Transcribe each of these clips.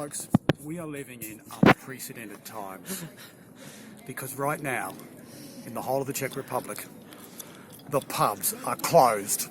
Folks, we are living in unprecedented times because right now, in the whole of the Czech Republic, the pubs are closed.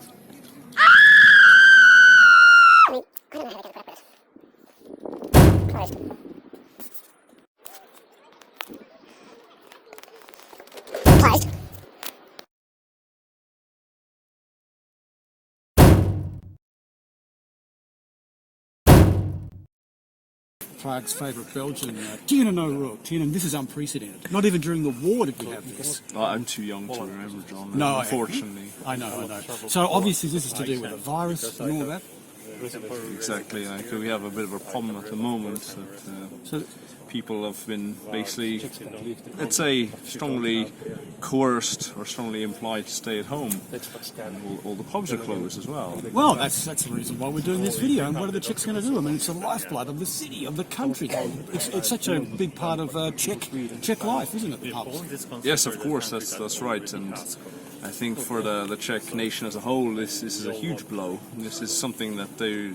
Prague's favourite Belgian, Tiernan O'Rourke. Tiernan, this is unprecedented. Not even during the war did we have this. Oh, I'm too young to remember, John. No, unfortunately. I know. So obviously this is to do with a virus and all that. Exactly. Like, we have a bit of a problem at the moment that people have been basically, let's say, strongly coerced or strongly implied to stay at home. And all the pubs are closed as well. Well, that's the reason why we're doing this video. And what are the Czechs going to do? I mean, it's the lifeblood of the city, of the country. It's such a big part of Czech life, isn't it, the pubs? Yes, of course, that's right. And I think for the Czech nation as a whole, this is a huge blow. This is something that they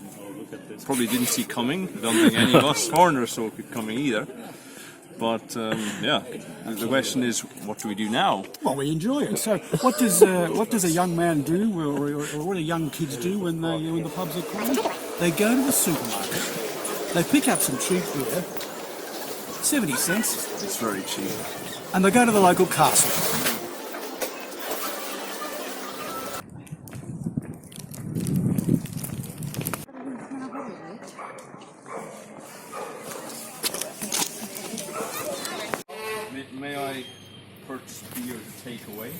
probably didn't see coming. I don't think any of us foreigners saw it coming either. But the question is, what do we do now? Well, we enjoy it. So, what does a young man do, or what do young kids do when the pubs are closed? They go to the supermarket, they pick up some cheap beer, 70 cents. It's very cheap. And they go to the local castle. May I purchase beer to take away?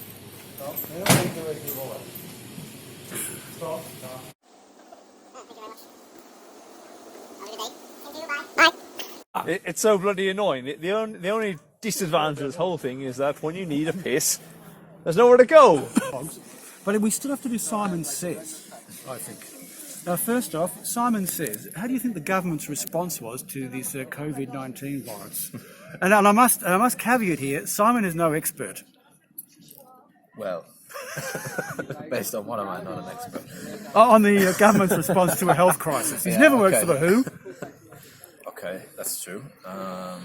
It's so bloody annoying. The only disadvantage of this whole thing is that when you need a piss, there's nowhere to go. But we still have to do Simon Says, I think. Now, first off, Simon Says, how do you think the government's response was to this COVID-19 virus? And I must caveat here, Simon is no expert. Well, based on what am I not an expert? On the government's response to a health crisis. He's never worked for the WHO. Okay, that's true. I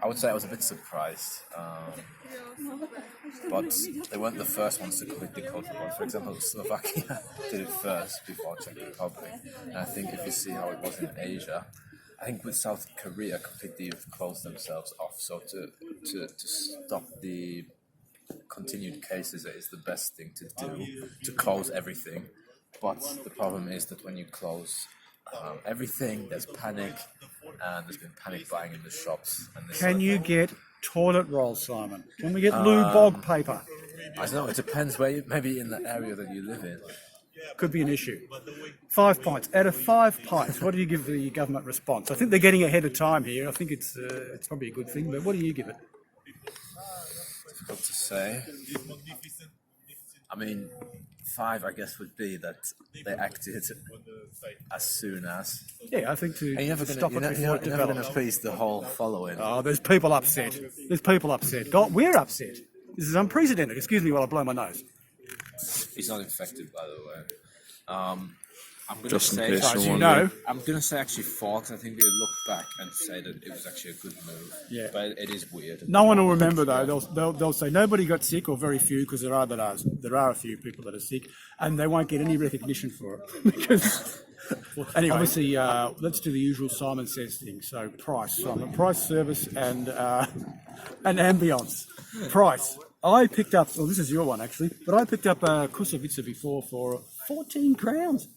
would say I was a bit surprised. But they weren't the first ones to completely close the border. For example, Slovakia did it first before Czech Republic. And I think if you see how it was in Asia, I think with South Korea completely closed themselves off. So to stop the continued cases is the best thing to do, to close everything. But the problem is that when you close everything, there's panic, and there's been panic buying in the shops. And Can you get toilet roll, Simon? Can we get loo bog paper? I don't know, it depends where maybe in the area that you live in. Could be an issue. 5 pints. Out of 5 pints, what do you give the government response? I think they're getting ahead of time here. I think it's probably a good thing, but what do you give it? Difficult to say. I mean, 5, I guess, would be that they acted as soon as. Yeah, I think to stop it before it You're never develops. going to please the whole following. Oh, there's people upset. God, we're upset. This is unprecedented. Excuse me while I blow my nose. He's not infected, by the way. I'm going to Just in say, case as you're you wondering. know, I'm going to say actually 4, because I think we look back and say that it was actually a good move. Yeah. But it is weird. no one will remember though. They'll say nobody got sick or very few, because there are a few people that are sick, and they won't get any recognition for it. Because anyway, obviously, let's do the usual Simon Says thing. So price, Simon, price, service, and ambience. Price. I picked up. Well, this is your one actually, but I picked up Kusovica before for 14 crowns.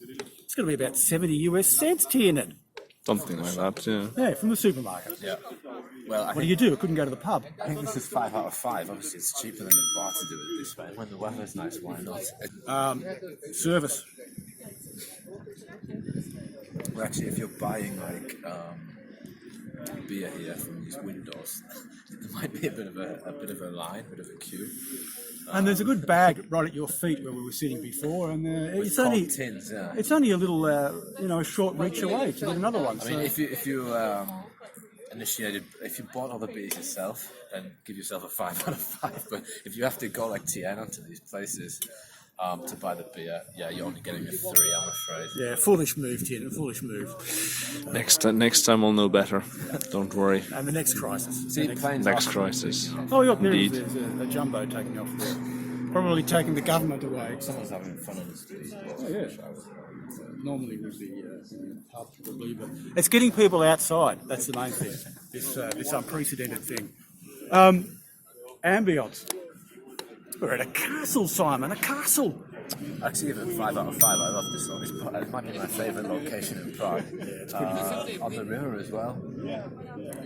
It's going to be about 70 US cents, Tiernan. Something like that, yeah. Yeah, from the supermarket. Yeah. Well, What do you do? I couldn't go to the pub. I think this is 5 out of 5. Obviously, it's cheaper than a bar to do it this way. When the weather's nice, why not? Service. Well, actually, if you're buying like beer here from these windows, there might be a bit of a line, a bit of a queue. And there's a good bag right at your feet where we were sitting before, and it's cold only tins, yeah. it's only a little a short reach away to get another one. I mean, if you bought all the beers yourself, then give yourself a 5 out of 5. But if you have to go like Tiernan to these places, to buy the beer. Yeah, you're only getting a 3, I'm afraid. Yeah, foolish move, Tiernan, foolish move. Next time I'll know better. Don't worry. And the next crisis. See, planes Next are- crisis. Oh, look, Indeed. there's a jumbo taking off there. Probably taking the government away. Someone's having fun on the street. Oh, yeah. Normally would be hard to believe it. It's getting people outside. That's the main thing. This unprecedented thing. Ambience. We're at a castle, Simon. A castle. Actually, even 5 out of 5. I love this one. It might be my favourite location in Prague. On the river as well.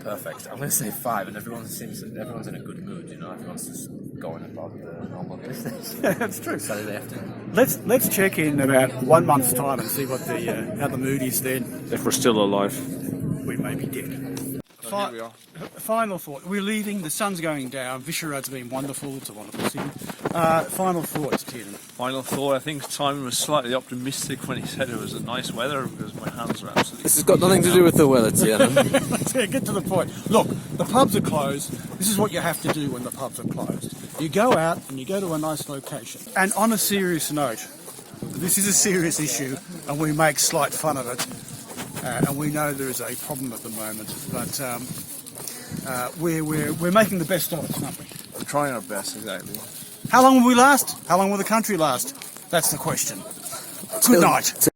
Perfect. I'm going to say 5, and everyone's in a good mood. You know, everyone's just going about the normal business. That's true. Saturday afternoon. Let's check in about 1 month's time and see what how the mood is then. If we're still alive. We may be dead. Here we are. Final thought. We're leaving. The sun's going down. Visherad's been wonderful. It's a wonderful city. Final thoughts, Tiernan. Final thought, I think Simon was slightly optimistic when he said it was a nice weather because my hands are absolutely... This has got nothing to do with the weather, Tiernan. Let's get to the point. Look, the pubs are closed. This is what you have to do when the pubs are closed. You go out and you go to a nice location. And on a serious note, this is a serious issue and we make slight fun of it. And we know there is a problem at the moment, but we're making the best of it, aren't we? We're trying our best, exactly. How long will we last? How long will the country last? That's the question. Good night.